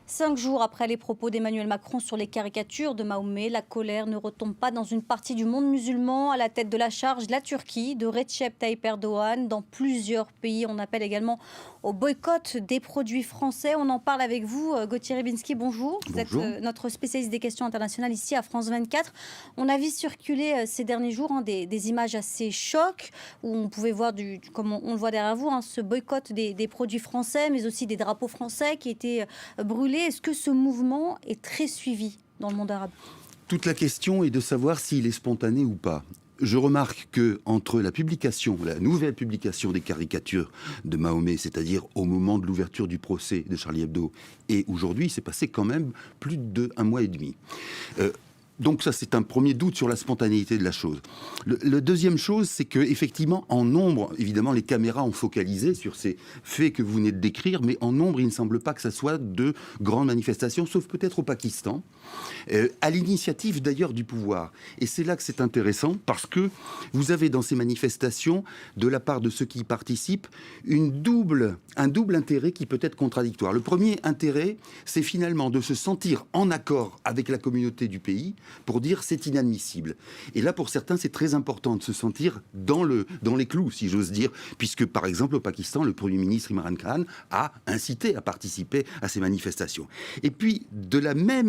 5 jours après les propos d'Emmanuel Macron sur les caricatures de Mahomet, la colère ne retombe pas dans une partie du monde musulman. À la tête de la charge, la Turquie, de Recep Tayyip Erdogan. Dans plusieurs pays, on appelle également au boycott des produits français. On en parle avec vous, Gauthier Rybinski, bonjour. Vous êtes notre spécialiste des questions internationales ici à France 24. On a vu circuler ces derniers jours des images assez chocs où on pouvait voir, comme on le voit derrière vous, ce boycott des produits français, mais aussi des drapeaux français qui étaient brûlés. Est-ce que ce mouvement est très suivi dans le monde arabe ? Toute la question est de savoir s'il est spontané ou pas. Je remarque que entre la nouvelle publication des caricatures de Mahomet, c'est-à-dire au moment de l'ouverture du procès de Charlie Hebdo, et aujourd'hui, il s'est passé quand même plus d'un mois et demi. Donc ça, c'est un premier doute sur la spontanéité de la chose. Le deuxième chose, c'est que effectivement, en nombre, évidemment, les caméras ont focalisé sur ces faits que vous venez de décrire, mais en nombre, il ne semble pas que ça soit de grandes manifestations, sauf peut-être au Pakistan, à l'initiative d'ailleurs du pouvoir. Et c'est là que c'est intéressant, parce que vous avez dans ces manifestations, de la part de ceux qui y participent, un double intérêt qui peut être contradictoire. Le premier intérêt, c'est finalement de se sentir en accord avec la communauté du pays, pour dire c'est inadmissible. Et là, pour certains, c'est très important de se sentir dans les clous, si j'ose dire, puisque, par exemple, au Pakistan, le Premier ministre Imran Khan a incité à participer à ces manifestations. Et puis,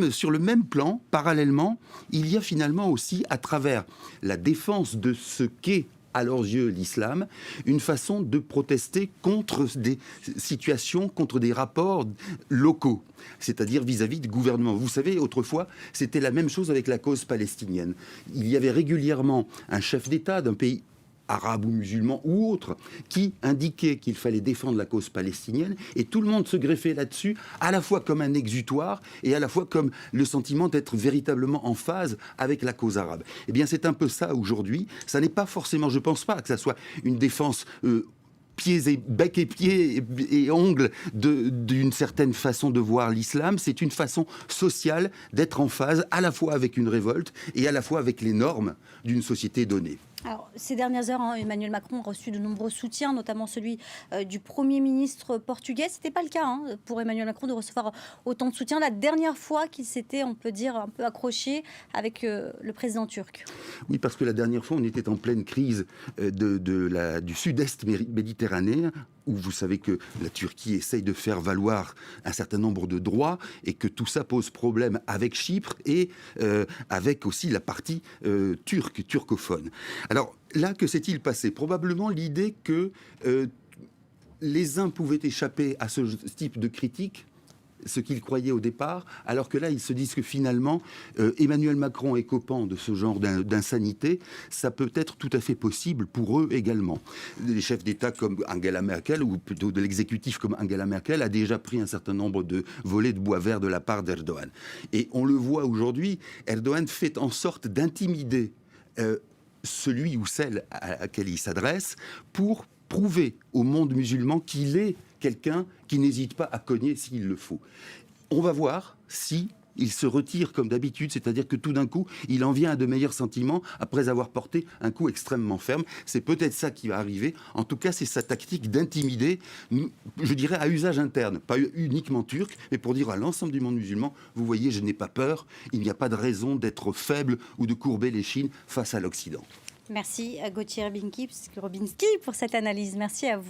sur le même plan, parallèlement, il y a finalement aussi, à travers la défense de ce qu'est à leurs yeux l'islam, une façon de protester contre des situations, contre des rapports locaux, c'est-à-dire vis-à-vis du gouvernement. Vous savez, autrefois, c'était la même chose avec la cause palestinienne. Il y avait régulièrement un chef d'État d'un pays arabe ou musulman ou autre, qui indiquait qu'il fallait défendre la cause palestinienne, et tout le monde se greffait là-dessus, à la fois comme un exutoire, et à la fois comme le sentiment d'être véritablement en phase avec la cause arabe. Eh bien, c'est un peu ça aujourd'hui. Ça n'est pas forcément, je ne pense pas que ça soit une défense bec et pieds et ongles d'une certaine façon de voir l'islam. C'est une façon sociale d'être en phase à la fois avec une révolte et à la fois avec les normes d'une société donnée. Alors, ces dernières heures, Emmanuel Macron a reçu de nombreux soutiens, notamment celui du Premier ministre portugais. Ce n'était pas le cas pour Emmanuel Macron de recevoir autant de soutien. La dernière fois qu'il s'était, on peut dire, un peu accroché avec le président turc. Oui, parce que la dernière fois, on était en pleine crise du sud-est méditerranéen, où vous savez que la Turquie essaye de faire valoir un certain nombre de droits et que tout ça pose problème avec Chypre et avec aussi la partie turcophone. Alors là, que s'est-il passé ? Probablement l'idée que les uns pouvaient échapper à ce type de critique, ce qu'ils croyaient au départ, alors que là, ils se disent que finalement, Emmanuel Macron écopant de ce genre d'insanité, ça peut être tout à fait possible pour eux également. Les chefs d'État comme Angela Merkel, ou plutôt de l'exécutif comme Angela Merkel, a déjà pris un certain nombre de volets de bois vert de la part d'Erdogan. Et on le voit aujourd'hui, Erdogan fait en sorte d'intimider celui ou celle à laquelle il s'adresse pour prouver au monde musulman qu'il est quelqu'un qui n'hésite pas à cogner s'il le faut. On va voir si il se retire comme d'habitude, c'est-à-dire que tout d'un coup, il en vient à de meilleurs sentiments après avoir porté un coup extrêmement ferme. C'est peut-être ça qui va arriver. En tout cas, c'est sa tactique d'intimider, je dirais à usage interne, pas uniquement turc, mais pour dire à l'ensemble du monde musulman, vous voyez, je n'ai pas peur, il n'y a pas de raison d'être faible ou de courber l'échine face à l'Occident. Merci à Gauthier Rybinski pour cette analyse. Merci à vous.